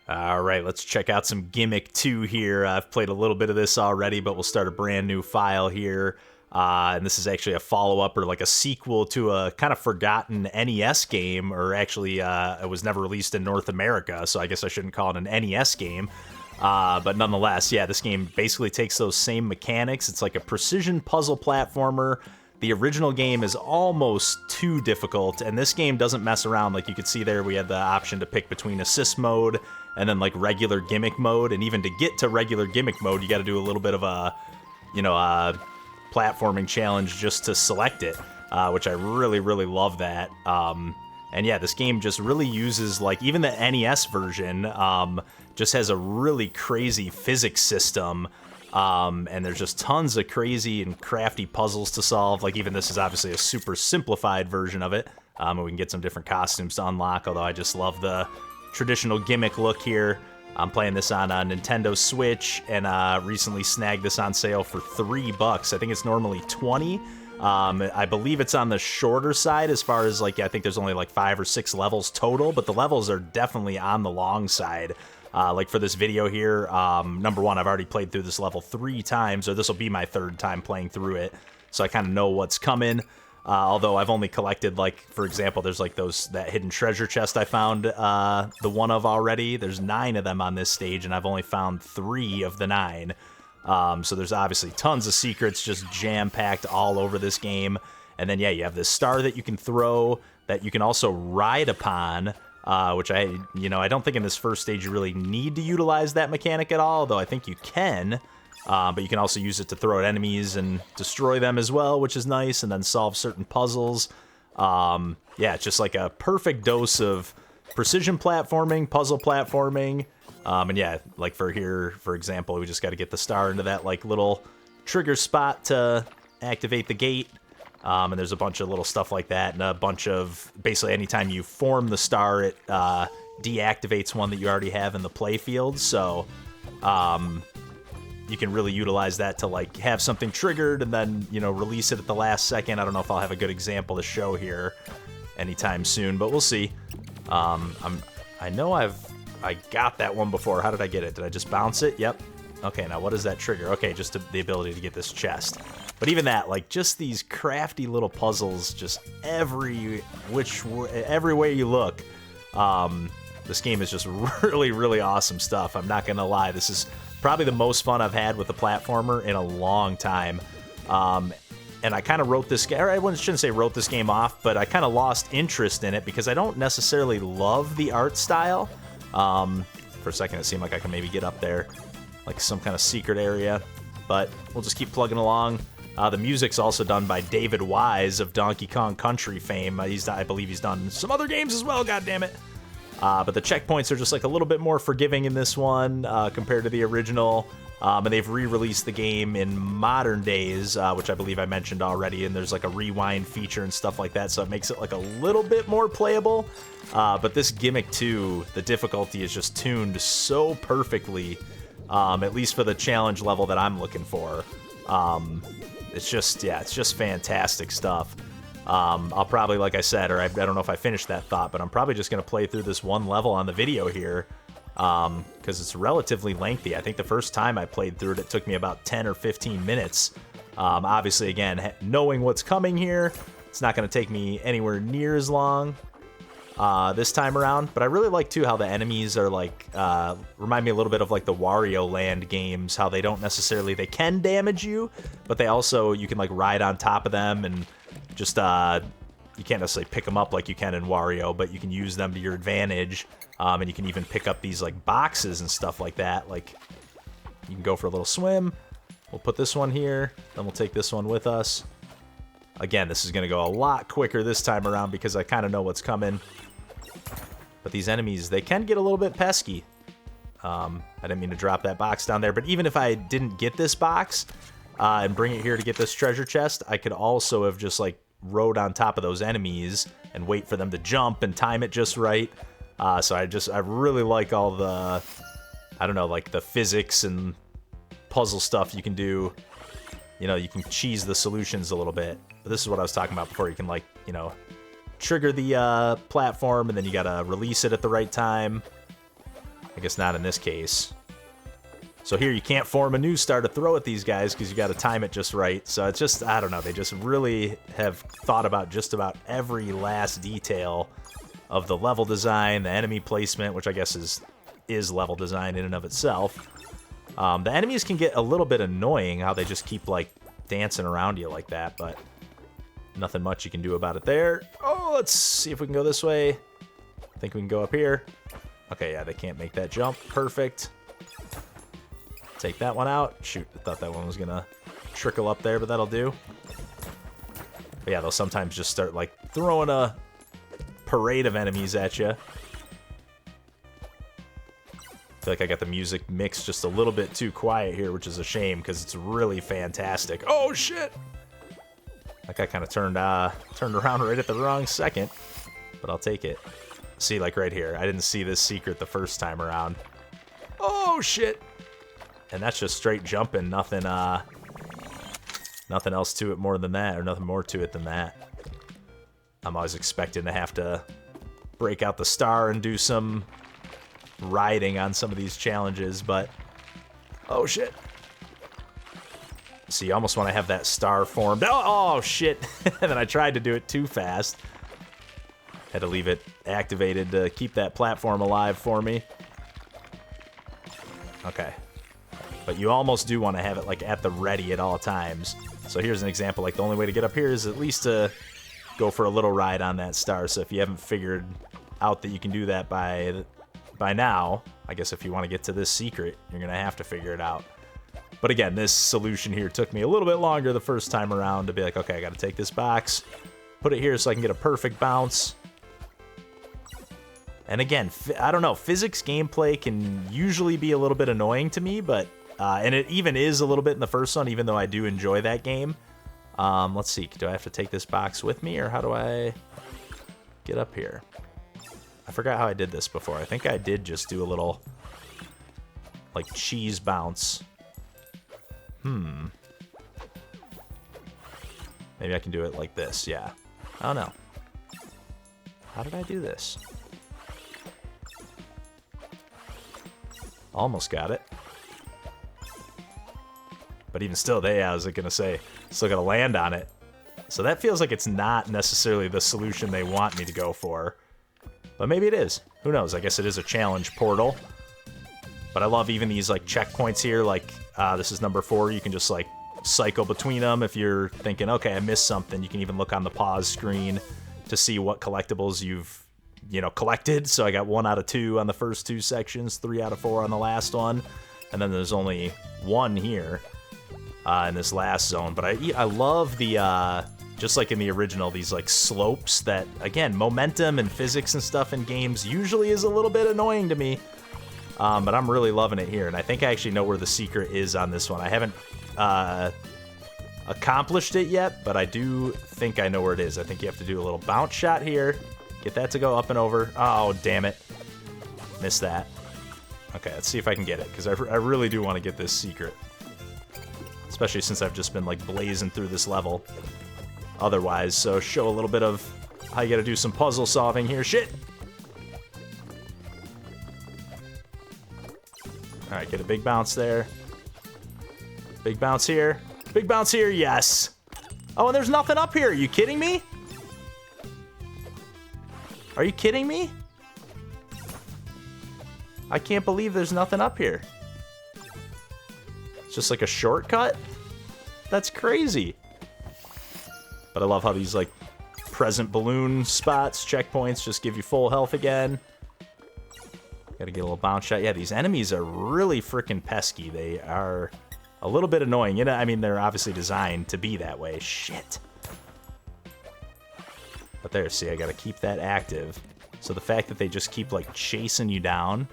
All right, let's check out some Gimmick 2 here. I've played a little bit of this already, but we'll start a brand new file here. And this is actually a follow-up or like a sequel to a kind of forgotten NES game, or actually it was never released in North America, so I guess I shouldn't call it an NES game. But nonetheless, yeah, this game basically takes those same mechanics. It's like a precision puzzle platformer. The original game is almost too difficult, and this game doesn't mess around. Like you could see there, we had the option to pick between assist mode and then like regular Gimmick mode, and even to get to regular Gimmick mode, you got to do a little bit of a, platforming challenge just to select it, which I really, really love that. And yeah, this game just really uses, like, even the NES version just has a really crazy physics system. And there's just tons of crazy and crafty puzzles to solve. Like, even this is obviously a super simplified version of it. And we can get some different costumes to unlock, although I just love the traditional Gimmick look here. I'm playing this on a Nintendo Switch, and recently snagged this on sale for $3. I think it's normally 20. I believe it's on the shorter side as far as, like, I think there's only like 5 or 6 levels total, but the levels are definitely on the long side. Like for this video here, number one, I've already played through this level 3 times, or this will be my 3rd time playing through it, so I kind of know what's coming. Although I've only collected, like, for example, there's like that hidden treasure chest I found the one of already. There's 9 of them on this stage, and I've only found 3 of the 9. So there's obviously tons of secrets just jam-packed all over this game. And then, yeah, you have this star that you can throw that you can also ride upon, which I don't think in this first stage you really need to utilize that mechanic at all, though I think you can. But you can also use it to throw at enemies and destroy them as well, which is nice, and then solve certain puzzles. Yeah, it's just like a perfect dose of precision platforming, puzzle platforming. And yeah, like for here, for example, we just got to get the star into that like little trigger spot to activate the gate. And there's a bunch of little stuff like that, and a bunch of, basically anytime you form the star, it deactivates one that you already have in the playfield. So you can really utilize that to like have something triggered and then, release it at the last second. I don't know if I'll have a good example to show here anytime soon, but we'll see. I know I got that one before. How did I get it? Did I just bounce it? Yep. Okay, now what does that trigger? Okay, just the ability to get this chest. But even that, like, just these crafty little puzzles, just every way you look. This game is just really, really awesome stuff. I'm not gonna lie. This is probably the most fun I've had with a platformer in a long time. And I kind of wrote this game, or I shouldn't say wrote this game off, but I kind of lost interest in it because I don't necessarily love the art style. For a second it seemed like I could maybe get up there, like some kind of secret area, but we'll just keep plugging along. The music's also done by David Wise of Donkey Kong Country fame. I believe he's done some other games as well, goddammit. But the checkpoints are just like a little bit more forgiving in this one compared to the original. And they've re-released the game in modern days, which I believe I mentioned already, and there's like a rewind feature and stuff like that, so it makes it like a little bit more playable. But this Gimmick 2, the difficulty is just tuned so perfectly, at least for the challenge level that I'm looking for. It's just fantastic stuff. I'll probably, like I said, or I don't know if I finished that thought, but I'm probably just going to play through this one level on the video here, because it's relatively lengthy. I think the first time I played through it, it took me about 10 or 15 minutes. Obviously, again, knowing what's coming here, it's not going to take me anywhere near as long this time around. But I really like, too, how the enemies are, like, remind me a little bit of, like, the Wario Land games, how they don't necessarily, they can damage you, but they also, you can, like, ride on top of them and just, you can't necessarily pick them up like you can in Wario, but you can use them to your advantage. And you can even pick up these like boxes and stuff like that. Like, you can go for a little swim. We'll put this one here, then we'll take this one with us. Again, this is going to go a lot quicker this time around because I kind of know what's coming. But these enemies, they can get a little bit pesky. I didn't mean to drop that box down there, but even if I didn't get this box and bring it here to get this treasure chest, I could also have just like rode on top of those enemies and wait for them to jump and time it just right. So I really like all the, I don't know, like the physics and puzzle stuff you can do. You can cheese the solutions a little bit. But this is what I was talking about before. You can, like, trigger the platform, and then you gotta release it at the right time. I guess not in this case. So here you can't form a new star to throw at these guys because you got to time it just right. So it's just, I don't know, they just really have thought about just about every last detail of the level design, the enemy placement, which I guess is level design in and of itself. The enemies can get a little bit annoying how they just keep like dancing around you like that, but nothing much you can do about it there. Oh, let's see if we can go this way. I think we can go up here. Okay, yeah, they can't make that jump. Perfect. Take that one out. Shoot, I thought that one was gonna trickle up there, but that'll do. But yeah, they'll sometimes just start like throwing a parade of enemies at you. I feel like I got the music mixed just a little bit too quiet here, which is a shame because it's really fantastic. Oh shit! That guy kind of turned around right at the wrong second, but I'll take it. See, like right here, I didn't see this secret the first time around. Oh shit! And that's just straight jumping, nothing else to it more than that, or nothing more to it than that. I'm always expecting to have to break out the star and do some riding on some of these challenges, but oh shit. See, you almost want to have that star formed. Oh shit! And then I tried to do it too fast. Had to leave it activated to keep that platform alive for me. Okay. But you almost do want to have it like at the ready at all times. So here's an example, like the only way to get up here is at least to go for a little ride on that star. So if you haven't figured out that you can do that by now, I guess if you want to get to this secret, you're going to have to figure it out. But again, this solution here took me a little bit longer the first time around to be like, okay, I got to take this box, put it here so I can get a perfect bounce. And again, I don't know, physics gameplay can usually be a little bit annoying to me, but and it even is a little bit in the first one, even though I do enjoy that game. Let's see, do I have to take this box with me, or how do I get up here? I forgot how I did this before. I think I did just do a little, like, cheese bounce. Maybe I can do it like this, yeah. I don't know. How did I do this? Almost got it. But even still, I was gonna say, still gotta land on it. So that feels like it's not necessarily the solution they want me to go for. But maybe it is. Who knows? I guess it is a challenge portal. But I love even these like checkpoints here. Like, this is number 4. You can just like cycle between them if you're thinking, okay, I missed something. You can even look on the pause screen to see what collectibles you've, collected. So I got 1 out of 2 on the first 2 sections, 3 out of 4 on the last one. And then there's only 1 here. In this last zone, but I love the just like in the original, these like slopes that, again, momentum and physics and stuff in games usually is a little bit annoying to me, but I'm really loving it here, and I think I actually know where the secret is on this one. I haven't accomplished it yet, but I do think I know where it is. I think you have to do a little bounce shot here, get that to go up and over. Oh, damn it, missed that. Okay, let's see if I can get it, because I really do want to get this secret. Especially since I've just been like blazing through this level otherwise, so show a little bit of how you gotta do some puzzle solving here. Shit! Alright, get a big bounce there. Big bounce here. Big bounce here, yes! Oh, and there's nothing up here, are you kidding me? Are you kidding me? I can't believe there's nothing up here. It's just like a shortcut? That's crazy. But I love how these like present balloon spots, checkpoints, just give you full health again. Gotta get a little bounce shot. Yeah, these enemies are really freaking pesky. They are a little bit annoying. I mean, they're obviously designed to be that way. Shit. But there, see, I gotta keep that active. So the fact that they just keep like chasing you down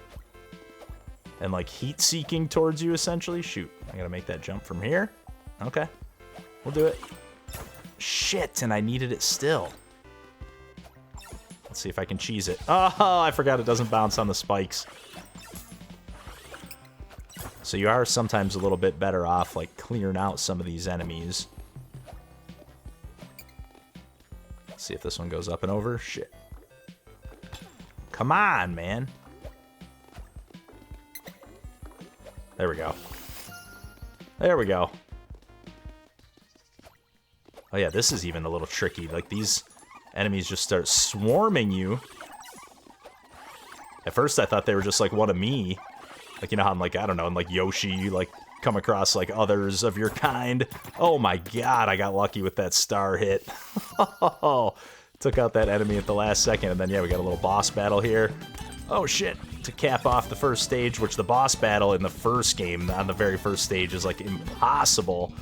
and like heat-seeking towards you, essentially. Shoot, I gotta make that jump from here. Okay, we'll do it. Shit, and I needed it still. Let's see if I can cheese it. Oh, I forgot it doesn't bounce on the spikes. So you are sometimes a little bit better off like clearing out some of these enemies. Let's see if this one goes up and over. Shit. Come on, man. There we go. There we go. Oh yeah, this is even a little tricky. Like, these enemies just start swarming you. At first, I thought they were just, like, one of me. Like, you know how I'm, like, I don't know, in, like, Yoshi, you, like, come across, like, others of your kind. Oh my god, I got lucky with that star hit. Took out that enemy at the last second, and then, yeah, we got a little boss battle here. Oh, shit. To cap off the first stage, which the boss battle in the first game, on the very first stage, is, like, impossible.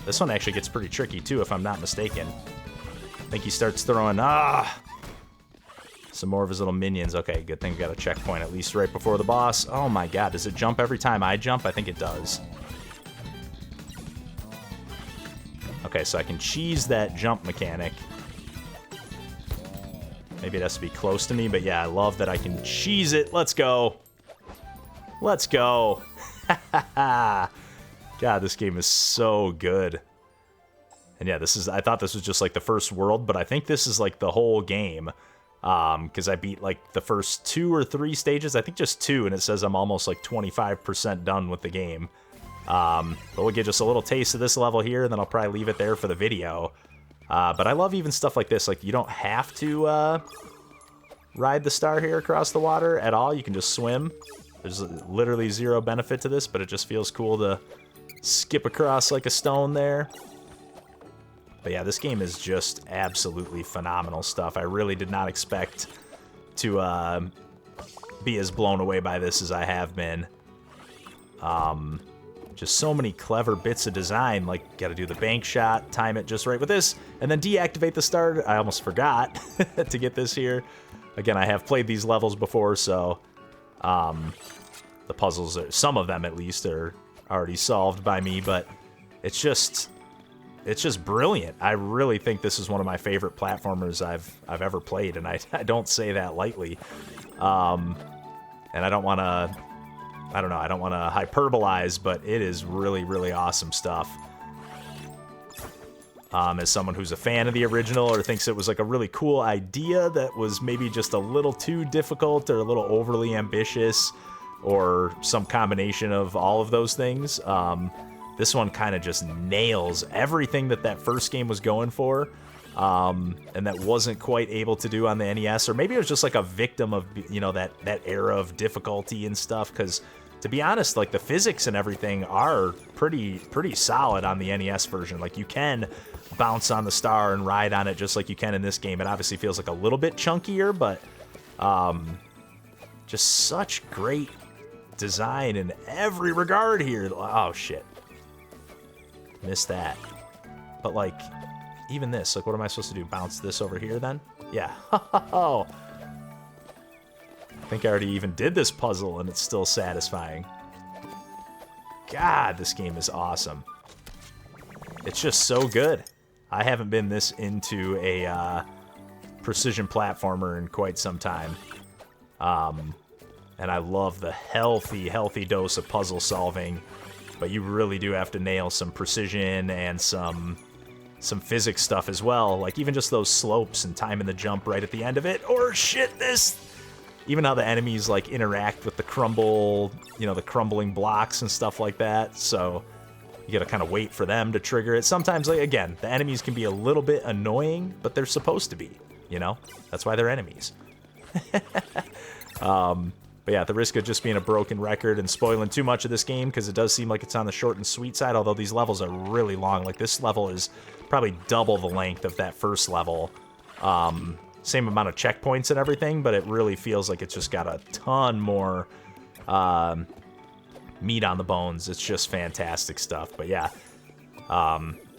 This one actually gets pretty tricky, too, if I'm not mistaken. I think he starts throwing, some more of his little minions. Okay, good thing we got a checkpoint, at least right before the boss. Oh my god, does it jump every time I jump? I think it does. Okay, so I can cheese that jump mechanic. Maybe it has to be close to me, but yeah, I love that I can cheese it. Let's go. Let's go. God, this game is so good. And yeah, I thought this was just like the first world, but I think this is like the whole game. Because I beat like the first 2 or 3 stages, I think just 2, and it says I'm almost like 25% done with the game. But we'll get just a little taste of this level here, and then I'll probably leave it there for the video. But I love even stuff like this. Like, you don't have to ride the star here across the water at all. You can just swim. There's literally zero benefit to this, but it just feels cool to skip across like a stone there. But yeah, this game is just absolutely phenomenal stuff. I really did not expect to be as blown away by this as I have been. Just so many clever bits of design, like gotta do the bank shot, time it just right with this, and then deactivate the star. I almost forgot to get this here. Again, I have played these levels before, so the puzzles, some of them at least, are already solved by me, but it's just brilliant. I really think this is one of my favorite platformers I've ever played, and I don't say that lightly. And I don't want to, I don't want to hyperbolize, but it is really, really awesome stuff. As someone who's a fan of the original or thinks it was like a really cool idea that was maybe just a little too difficult or a little overly ambitious or some combination of all of those things, this one kind of just nails everything that first game was going for, and that wasn't quite able to do on the NES, or maybe it was just like a victim of, you know, that era of difficulty and stuff, because to be honest, like the physics and everything are pretty solid on the NES version. Like you can bounce on the star and ride on it just like you can in this game. It obviously feels like a little bit chunkier, but just such great design in every regard here. Oh shit. Missed that. But like, even this, like what am I supposed to do? Bounce this over here then? Yeah. I think I already even did this puzzle and it's still satisfying. God, this game is awesome. It's just so good. I haven't been this into a precision platformer in quite some time. And I love the healthy dose of puzzle solving. But you really do have to nail some precision and some physics stuff as well. Like even just those slopes and timing the jump right at the end of it. Or shit, even how the enemies like interact with the the crumbling blocks and stuff like that. So you gotta kind of wait for them to trigger it. Sometimes, like again, the enemies can be a little bit annoying, but they're supposed to be, you know? That's why they're enemies. But yeah, at the risk of just being a broken record and spoiling too much of this game, because it does seem like it's on the short and sweet side, although these levels are really long. Like, this level is probably double the length of that first level. Same amount of checkpoints and everything, but it really feels like it's just got a ton more meat on the bones. It's just fantastic stuff. But yeah,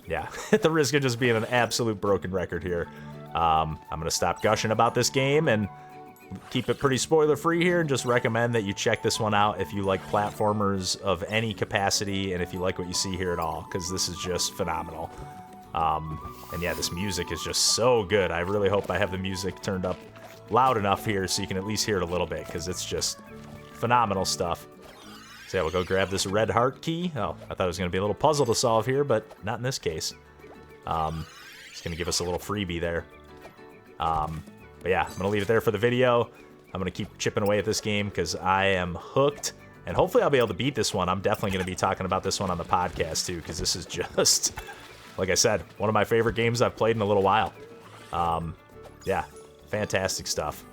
yeah, at the risk of just being an absolute broken record here, I'm going to stop gushing about this game and keep it pretty spoiler-free here, and just recommend that you check this one out if you like platformers of any capacity and if you like what you see here at all, because this is just phenomenal. And yeah, this music is just so good. I really hope I have the music turned up loud enough here so you can at least hear it a little bit, because it's just phenomenal stuff. So yeah, we'll go grab this red heart key. Oh, I thought it was going to be a little puzzle to solve here, but not in this case. It's going to give us a little freebie there. But yeah, I'm going to leave it there for the video. I'm going to keep chipping away at this game because I am hooked. And hopefully I'll be able to beat this one. I'm definitely going to be talking about this one on the podcast, too, because this is just, like I said, one of my favorite games I've played in a little while. Yeah, fantastic stuff.